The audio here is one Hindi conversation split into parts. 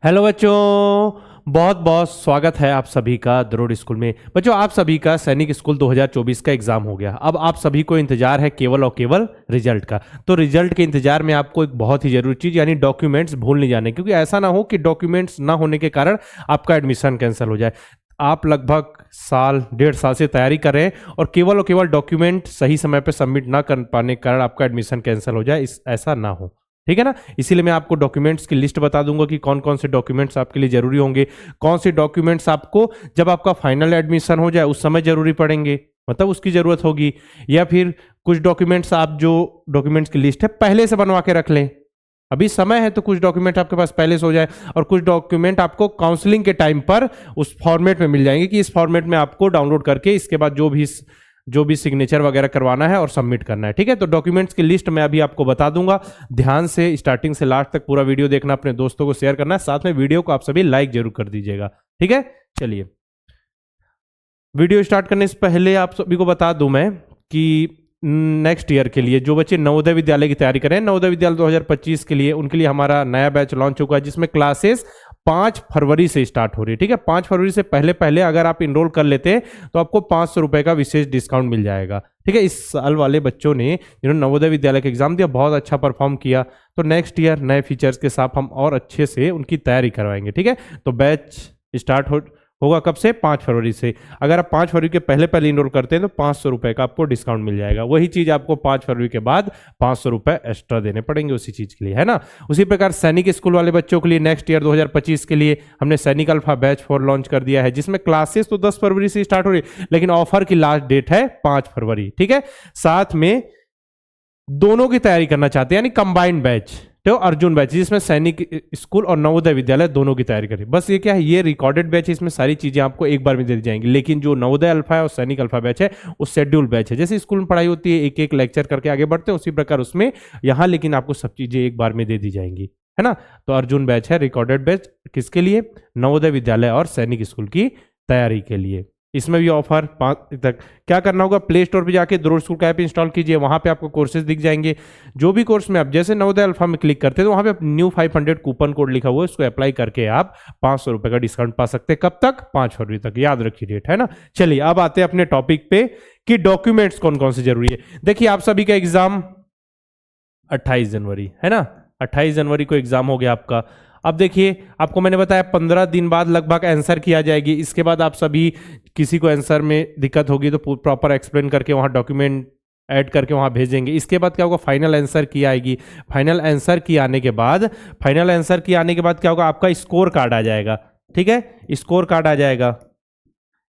हेलो बच्चों, बहुत बहुत स्वागत है आप सभी का दरोड़ स्कूल में। बच्चों, आप सभी का सैनिक स्कूल 2024 का एग्जाम हो गया। अब आप सभी को इंतजार है केवल और केवल रिजल्ट का। तो रिजल्ट के इंतजार में आपको एक बहुत ही जरूरी चीज यानी डॉक्यूमेंट्स भूल नहीं जाने, क्योंकि ऐसा ना हो कि डॉक्यूमेंट्स ना होने के कारण आपका एडमिशन कैंसिल हो जाए। आप लगभग साल डेढ़ साल से तैयारी कर रहे हैं और केवल डॉक्यूमेंट सही समय पर सबमिट ना कर पाने के कारण आपका एडमिशन कैंसिल हो जाए, ऐसा ना हो। ठीक है ना। इसीलिए मैं आपको डॉक्यूमेंट्स की लिस्ट बता दूंगा कि कौन कौन से डॉक्यूमेंट्स आपके लिए जरूरी होंगे, कौन से डॉक्यूमेंट्स आपको जब आपका फाइनल एडमिशन हो जाए उस समय जरूरी पड़ेंगे, मतलब उसकी जरूरत होगी, या फिर कुछ डॉक्यूमेंट्स आप जो डॉक्यूमेंट्स की लिस्ट है पहले से बनवा के रख लें। अभी समय है तो कुछ डॉक्यूमेंट आपके पास पहले से हो जाए, और कुछ डॉक्यूमेंट आपको काउंसलिंग के टाइम पर उस फॉर्मेट में मिल जाएंगे कि इस फॉर्मेट में आपको डाउनलोड करके इसके बाद जो भी सिग्नेचर वगैरह करवाना है और सबमिट करना है। ठीक है, तो डॉक्यूमेंट्स की लिस्ट मैं अभी आपको बता दूंगा। ध्यान से स्टार्टिंग से लास्ट तक पूरा वीडियो देखना, अपने दोस्तों को शेयर करना है, साथ में वीडियो को आप सभी लाइक जरूर कर दीजिएगा। ठीक है, चलिए वीडियो स्टार्ट करने से पहले आप सभी को बता दूं मैं कि नेक्स्ट ईयर के लिए जो बच्चे नवोदय विद्यालय की तैयारी करें, नवोदय विद्यालय 2025 के लिए, उनके लिए हमारा नया बैच लॉन्च हुआ है जिसमें क्लासेस 5 फरवरी से स्टार्ट हो रही है। ठीक है, 5 फरवरी से पहले पहले अगर आप इनरोल कर लेते हैं तो आपको 500 रुपए का विशेष डिस्काउंट मिल जाएगा। ठीक है, इस साल वाले बच्चों ने जिन्होंने नवोदय विद्यालय का एग्जाम दिया बहुत अच्छा परफॉर्म किया, तो नेक्स्ट ईयर नए फीचर्स के साथ हम और अच्छे से उनकी तैयारी करवाएंगे। ठीक है, तो बैच स्टार्ट होगा कब से? 5 फरवरी से। अगर आप 5 फरवरी के पहले पहले इनरोल करते हैं तो 500 रुपए का आपको डिस्काउंट मिल जाएगा। वही चीज आपको 5 फरवरी के बाद 500 रुपए एक्स्ट्रा देने पड़ेंगे उसी चीज के लिए, है ना। उसी प्रकार सैनिक स्कूल वाले बच्चों के लिए नेक्स्ट ईयर 2025 के लिए हमने सैनिक अल्फा बैच 4 लॉन्च कर दिया है, जिसमें क्लासेस तो 10 फरवरी से स्टार्ट हो रही है लेकिन ऑफर की लास्ट डेट है 5 फरवरी। ठीक है, साथ में दोनों की तैयारी करना चाहते हैं यानी कंबाइंड बैच, तो अर्जुन बैच जिसमें सैनिक स्कूल और नवोदय विद्यालय दोनों की तैयारी करें। बस ये क्या है, ये रिकॉर्डेड बैच है, इसमें सारी चीजें आपको एक बार में दे दी जाएंगी। लेकिन जो नवोदय अल्फा है और सैनिक अल्फा बैच है वो शेड्यूल बैच है। जैसे स्कूल में पढ़ाई होती है, एक एक लेक्चर करके आगे बढ़ते हैं, उसी प्रकार उसमें यहाँ लेकिन आपको सब चीजें एक बार में दे दी जाएंगी, है ना। तो अर्जुन बैच है रिकॉर्डेड बैच, किसके लिए? नवोदय विद्यालय और सैनिक स्कूल की तैयारी के लिए। इसमें भी ऑफर 5 तक। क्या करना होगा? प्ले स्टोर पे जाके दरोड़ स्कूल का ऐप इंस्टॉल कीजिए, वहां पे आपको कोर्सेज दिख जाएंगे। जो भी कोर्स में आप जैसे नवोदय अल्फा में क्लिक करते हैं तो वहां पे न्यू 500 कूपन कोड लिखा हुआ है, उसको अप्लाई करके आप 500 रुपए का डिस्काउंट पा सकते हैं। कब तक? 5 फरवरी तक, याद रखिए डेट, है ना। चलिए अब आते हैं अपने टॉपिक पे कि डॉक्यूमेंट्स कौन कौन से जरूरी है। देखिए आप सभी का एग्जाम 28 जनवरी है ना, 28 जनवरी को एग्जाम हो गया आपका। अब देखिए आपको मैंने बताया 15 दिन बाद लगभग आंसर की आ जाएगी। इसके बाद आप सभी किसी को आंसर में दिक्कत होगी तो प्रॉपर एक्सप्लेन करके वहां डॉक्यूमेंट ऐड करके वहां भेजेंगे। इसके बाद क्या होगा? फाइनल आंसर की आएगी। फाइनल आंसर की आने के बाद क्या होगा? आपका स्कोर कार्ड आ जाएगा। ठीक है, स्कोर कार्ड आ जाएगा।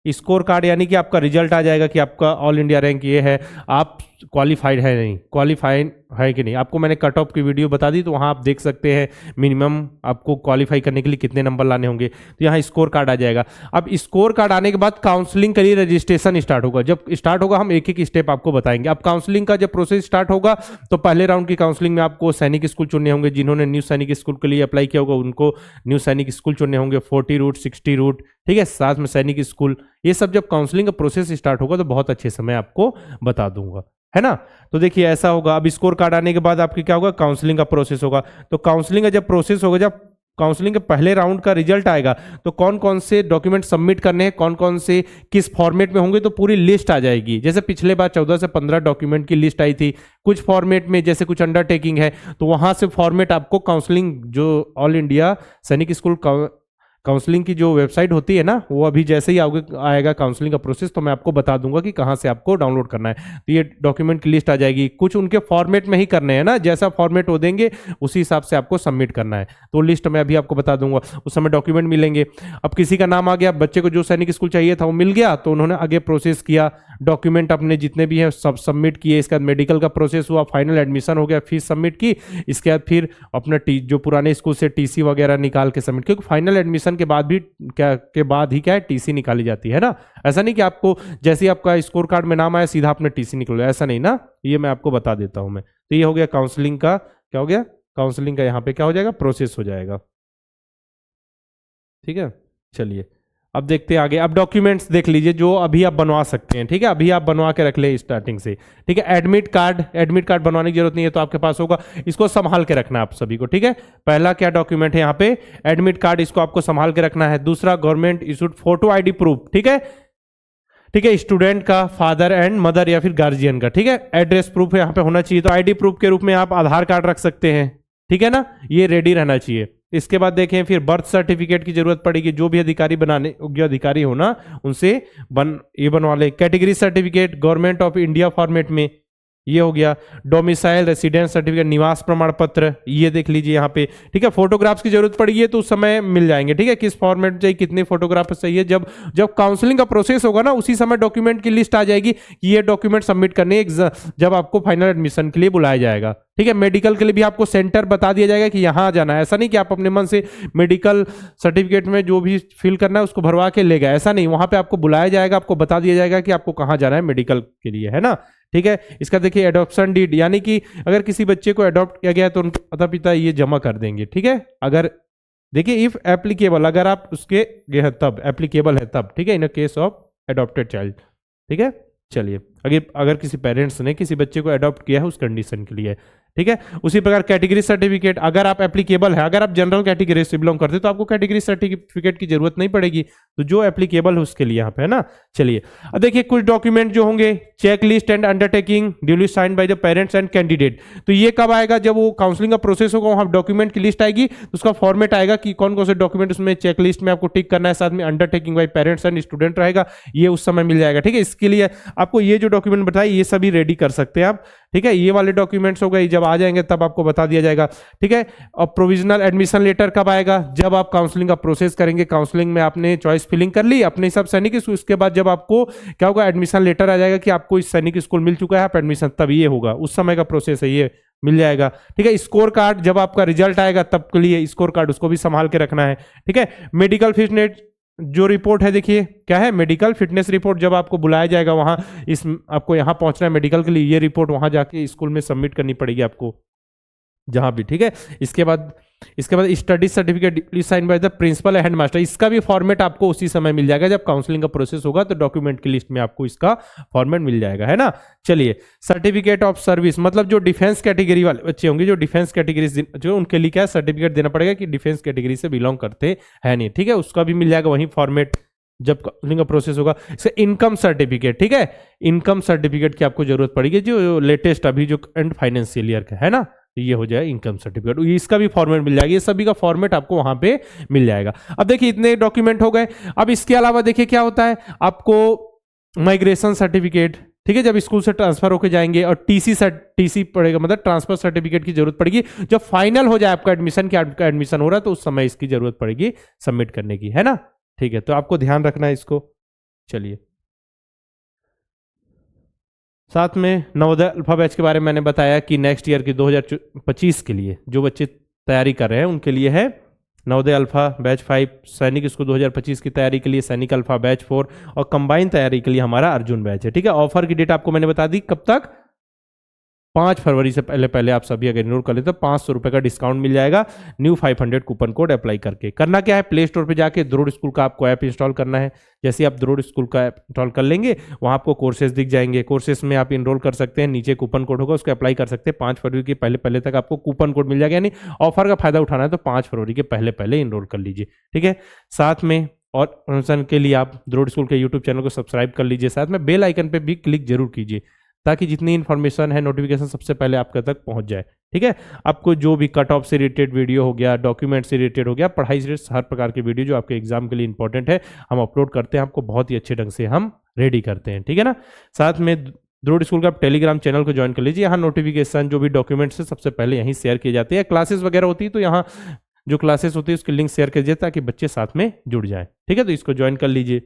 स्कोर कार्ड यानी कि आपका रिजल्ट आ जाएगा कि आपका ऑल इंडिया रैंक ये है, आप क्वालिफाइड है नहीं, क्वालिफाइड है कि नहीं। आपको मैंने कट ऑफ की वीडियो बता दी, तो वहाँ आप देख सकते हैं मिनिमम आपको क्वालिफाई करने के लिए कितने नंबर लाने होंगे। तो यहाँ स्कोर कार्ड आ जाएगा। अब स्कोर कार्ड आने के बाद काउंसलिंग के लिए रजिस्ट्रेशन स्टार्ट होगा। जब स्टार्ट होगा हम एक एक स्टेप आपको बताएंगे। अब काउंसलिंग का जब प्रोसेस स्टार्ट होगा तो पहले राउंड की काउंसलिंग में आपको सैनिक स्कूल चुनने होंगे। जिन्होंने न्यू सैनिक स्कूल के लिए अप्लाई किया होगा उनको न्यू सैनिक स्कूल चुनने होंगे, 40 रूट 60 रूट। ठीक है, साथ में सैनिक स्कूल। ये सब जब काउंसलिंग का प्रोसेस स्टार्ट होगा तो बहुत अच्छे से मैं आपको बता दूंगा, है ना। तो देखिए ऐसा होगा। अब स्कोर कार्ड आने के बाद आपकी क्या होगा? काउंसलिंग का प्रोसेस होगा। तो काउंसलिंग का जब प्रोसेस होगा, जब काउंसलिंग के पहले राउंड का रिजल्ट आएगा तो कौन कौन से डॉक्यूमेंट सबमिट करने हैं, कौन कौन से किस फॉर्मेट में होंगे, तो पूरी लिस्ट आ जाएगी। जैसे पिछले बार 14 से 15 डॉक्यूमेंट की लिस्ट आई थी। कुछ फॉर्मेट में जैसे कुछ अंडरटेकिंग है तो वहां से फॉर्मेट आपको काउंसलिंग जो ऑल इंडिया सैनिक स्कूल काउंसलिंग की जो वेबसाइट होती है ना, वो अभी जैसे ही आएगा काउंसलिंग का प्रोसेस तो मैं आपको बता दूंगा कि कहाँ से आपको डाउनलोड करना है। तो ये डॉक्यूमेंट की लिस्ट आ जाएगी। कुछ उनके फॉर्मेट में ही करने हैं ना, जैसा फॉर्मेट वो देंगे उसी हिसाब से आपको सबमिट करना है। तो लिस्ट मैं अभी आपको बता दूंगा, उस समय डॉक्यूमेंट मिलेंगे। अब किसी का नाम आ गया, बच्चे को जो सैनिक स्कूल चाहिए था वो मिल गया, तो उन्होंने आगे प्रोसेस किया, डॉक्यूमेंट अपने जितने भी हैं सब सबमिट किए। इसके बाद मेडिकल का प्रोसेस हुआ, फाइनल एडमिशन हो गया, फीस सबमिट की। इसके बाद फिर अपना जो पुराने स्कूल से टीसी वगैरह निकाल के सबमिट, क्योंकि फाइनल एडमिशन के बाद भी क्या है टीसी निकाली जाती है ना। ऐसा नहीं कि आपको जैसे ही आपका स्कोर कार्ड में नाम आया सीधा आपने टीसी निकलो, ऐसा नहीं ना। ये मैं आपको बता देता हूं मैं। तो ये हो गया काउंसलिंग का, क्या हो गया? काउंसलिंग का यहाँ पे क्या हो जाएगा? प्रोसेस हो जाएगा। ठीक है, चलिए अब देखते हैं आगे। अब डॉक्यूमेंट्स देख लीजिए जो अभी आप बनवा सकते हैं, ठीक है, अभी आप बनवा के रख ले स्टार्टिंग से, ठीक है। एडमिट कार्ड बनवाने की जरूरत नहीं है, तो आपके पास होगा, इसको संभाल के रखना आप सभी को, ठीक है। पहला क्या डॉक्यूमेंट है यहाँ पे, एडमिट कार्ड, इसको आपको संभाल के रखना है। दूसरा government issued photo ID proof, ठीक है, ठीक है, स्टूडेंट का, फादर एंड मदर या फिर गार्जियन का, ठीक है। एड्रेस प्रूफ यहाँ पे होना चाहिए, तो आईडी प्रूफ के रूप में आप आधार कार्ड रख सकते हैं, ठीक है ना, ये रेडी रहना चाहिए। इसके बाद देखें फिर बर्थ सर्टिफिकेट की जरूरत पड़ेगी, जो भी अधिकारी बनाने योग्य अधिकारी हो ना उनसे ये बनवा ले। Category certificate government of India format में, ये हो गया। डोमिसाइल रेसिडेंस सर्टिफिकेट, निवास प्रमाण पत्र, ये देख लीजिए यहाँ पे, ठीक है। फोटोग्राफ्स की जरूरत पड़ेगी तो उस समय मिल जाएंगे, ठीक है, किस फॉर्मेट चाहिए, कितने फोटोग्राफ चाहिए। जब काउंसलिंग का प्रोसेस होगा ना उसी समय डॉक्यूमेंट की लिस्ट आ जाएगी कि ये डॉक्यूमेंट सबमिट करने, जब आपको फाइनल एडमिशन के लिए बुलाया जाएगा, ठीक है। मेडिकल के लिए भी आपको सेंटर बता दिया जाएगा कि यहाँ जाना है, ऐसा नहीं कि आप अपने मन से मेडिकल सर्टिफिकेट में जो भी फिल करना है उसको भरवा के ले गए, ऐसा नहीं, वहां पे आपको बुलाया जाएगा, आपको बता दिया जाएगा कि आपको कहाँ जाना है मेडिकल के लिए, है ना, ठीक है। इसका देखिए एडॉप्शन डीड, यानी कि अगर किसी बच्चे को अडॉप्ट किया गया है तो उनके माता पिता ये जमा कर देंगे, ठीक है। अगर देखिए इफ एप्लीकेबल, अगर आप उसके गए तब एप्लीकेबल है तब, ठीक है, in case of adopted child, ठीक है। चलिए अगर किसी पेरेंट्स ने किसी बच्चे को अडॉप्ट किया है उस कंडीशन के लिए, ठीक है। उसी प्रकार कैटेगरी सर्टिफिकेट, अगर आप एप्लीकेबल है, अगर आप जनरल कैटेगरी से बिलोंग करते तो आपको कैटेगरी सर्टिफिकेट की जरूरत नहीं पड़ेगी, तो जो एप्लीकेबल है उसके लिए यहाँ पे, है ना। चलिए अब देखिए कुछ डॉक्यूमेंट जो होंगे, check list and undertaking duly signed by the parents and candidate, तो ये कब आएगा, जब वो काउंसलिंग का प्रोसेस होगा, वहां डॉक्यूमेंट की लिस्ट आएगी, तो उसका फॉर्मेट आएगा कि कौन कौन से डॉक्यूमेंट उसमें चेक लिस्ट में आपको टिक करना है, साथ में undertaking bye parents and student रहेगा, ये उस समय मिल जाएगा, ठीक है। इसके लिए आपको ये जो डॉक्यूमेंट बताए ये सभी रेडी कर सकते हैं आप, ठीक है। ये वाले डॉक्यूमेंट्स हो गए, जब आ जाएंगे तब आपको बता दिया जाएगा, ठीक है। और प्रोविजनल एडमिशन लेटर कब आएगा, जब आप काउंसलिंग का प्रोसेस करेंगे, काउंसलिंग में आपने चॉइस फिलिंग कर ली अपने हिसाब सैनिक, उसके बाद जब आपको क्या होगा, एडमिशन लेटर आ जाएगा कि आपको इस सैनिक स्कूल मिल चुका है, आप एडमिशन, तब ये होगा, उस समय का प्रोसेस है, ये मिल जाएगा, ठीक है। स्कोर कार्ड, जब आपका रिजल्ट आएगा तब के लिए स्कोर कार्ड, उसको भी संभाल के रखना है, ठीक है। मेडिकल फिटनेस जो रिपोर्ट है, देखिए क्या है, मेडिकल फिटनेस रिपोर्ट, जब आपको बुलाया जाएगा वहां, आपको यहां पहुंचना है मेडिकल के लिए, ये रिपोर्ट वहां जाके स्कूल में सबमिट करनी पड़ेगी आपको जहां भी, ठीक है। इसके बाद study certificate sign by the principal and headmaster, इसका भी फॉर्मेट आपको उसी समय मिल जाएगा, जब काउंसलिंग का प्रोसेस होगा तो डॉक्यूमेंट की लिस्ट में आपको इसका फॉर्मेट मिल जाएगा, है ना। चलिए सर्टिफिकेट ऑफ सर्विस, मतलब जो डिफेंस कैटेगरी वाले बच्चे होंगे, जो डिफेंस कैटेगरी जो उनके लिए क्या सर्टिफिकेट देना पड़ेगा कि डिफेंस कैटेगरी से बिलोंग करते हैं नहीं, ठीक है, उसका भी मिल जाएगा वही फॉर्मेट जब काउंसलिंग का प्रोसेस होगा। इससे इनकम सर्टिफिकेट, ठीक है, इनकम सर्टिफिकेट की आपको जरूरत पड़ेगी, जो लेटेस्ट अभी जो एंड फाइनेंशियल ईयर का है ना, ये हो जाए इनकम सर्टिफिकेट, इसका भी फॉर्मेट मिल जाएगा, ये सभी का फॉर्मेट आपको वहां पे मिल जाएगा। अब देखिए इतने डॉक्यूमेंट हो गए। अब इसके अलावा देखिए क्या होता है, आपको माइग्रेशन सर्टिफिकेट, ठीक है, जब स्कूल से ट्रांसफर होकर जाएंगे, और टीसी पड़ेगा, मतलब ट्रांसफर सर्टिफिकेट की जरूरत पड़ेगी, जब फाइनल हो जाए आपका एडमिशन, कि आपका एडमिशन हो रहा है, तो उस समय इसकी जरूरत पड़ेगी सबमिट करने की, है ना, ठीक है। तो आपको ध्यान रखना है इसको। चलिए साथ में नवोदय अल्फा बैच के बारे में मैंने बताया कि नेक्स्ट ईयर की 2025 के लिए जो बच्चे तैयारी कर रहे हैं उनके लिए है नवोदय अल्फा बैच 5, सैनिक स्कूल 2025 की तैयारी के लिए सैनिक अल्फा बैच 4, और कंबाइंड तैयारी के लिए हमारा अर्जुन बैच है, ठीक है। ऑफर की डेट आपको मैंने बता दी, कब तक, 5 फरवरी से पहले आप सभी अगर इनरोल कर लेते तो 500 रुपए का डिस्काउंट मिल जाएगा, न्यू 500 कूपन कोड अप्लाई करके। करना क्या है, प्ले स्टोर पे जाके द्रोड़ स्कूल का आपको ऐप इंस्टॉल करना है। जैसे आप द्रोड़ स्कूल का ऐप इंस्टॉल कर लेंगे, वहां आपको कोर्सेज दिख जाएंगे, कोर्सेज में आप इनरोल कर सकते हैं, नीचे कूपन कोड होगा उसको अप्लाई कर सकते हैं। 5 फरवरी के पहले तक आपको कूपन कोड मिल जाएगा, यानी ऑफर का फायदा उठाना है तो 5 फरवरी के पहले इनरोल कर लीजिए, ठीक है। साथ में और इन्फॉर्मेशन के लिए आप द्रोड़ स्कूल के यूट्यूब चैनल को सब्सक्राइब कर लीजिए, साथ में बेल आइकन पे भी क्लिक जरूर कीजिए, ताकि जितनी इन्फॉर्मेशन है नोटिफिकेशन सबसे पहले आपके तक पहुंच जाए, ठीक है। आपको जो भी कट ऑफ से रिलेटेड वीडियो हो गया, डॉक्यूमेंट से रिलेटेड हो गया, पढ़ाई से रिलेटेड हर प्रकार की वीडियो जो आपके एग्जाम के लिए इंपॉर्टेंट है, हम अपलोड करते हैं, आपको बहुत ही अच्छे ढंग से हम रेडी करते हैं, ठीक है ना। साथ में द्रोड़ स्कूल का आप टेलीग्राम चैनल को ज्वाइन कर लीजिए, यहाँ नोटिफिकेशन जो भी डॉक्यूमेंट्स है सबसे पहले यहीं शेयर किए जाते हैं। क्लासेस वगैरह होती है तो यहाँ जो क्लासेस होती है उसकी लिंक शेयर कीजिए ताकि बच्चे साथ में जुड़ जाएं, ठीक है। तो इसको ज्वाइन कर लीजिए।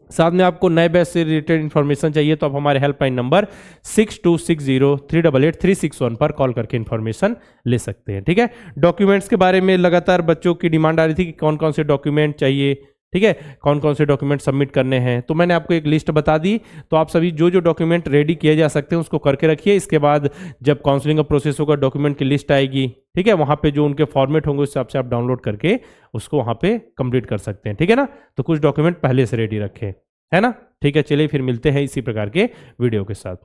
साथ में आपको नए बैच से रिलेटेड इन्फॉर्मेशन चाहिए तो आप हमारे हेल्पलाइन नंबर 6260388361 पर कॉल करके इन्फॉर्मेशन ले सकते हैं, ठीक है। डॉक्यूमेंट्स के बारे में लगातार बच्चों की डिमांड आ रही थी कि कौन कौन से डॉक्यूमेंट चाहिए, ठीक है, कौन कौन से डॉक्यूमेंट सबमिट करने हैं, तो मैंने आपको एक लिस्ट बता दी। तो आप सभी जो जो डॉक्यूमेंट रेडी किए जा सकते हैं उसको करके रखिए। इसके बाद जब काउंसलिंग का प्रोसेस होगा, डॉक्यूमेंट की लिस्ट आएगी, ठीक है, वहाँ पे जो उनके फॉर्मेट होंगे उस हिसाब से आप डाउनलोड करके उसको वहाँ पे कंप्लीट कर सकते हैं, ठीक है ना। तो कुछ डॉक्यूमेंट पहले से रेडी रखें, है ना। ठीक है, चलिए फिर मिलते हैं इसी प्रकार के वीडियो के साथ।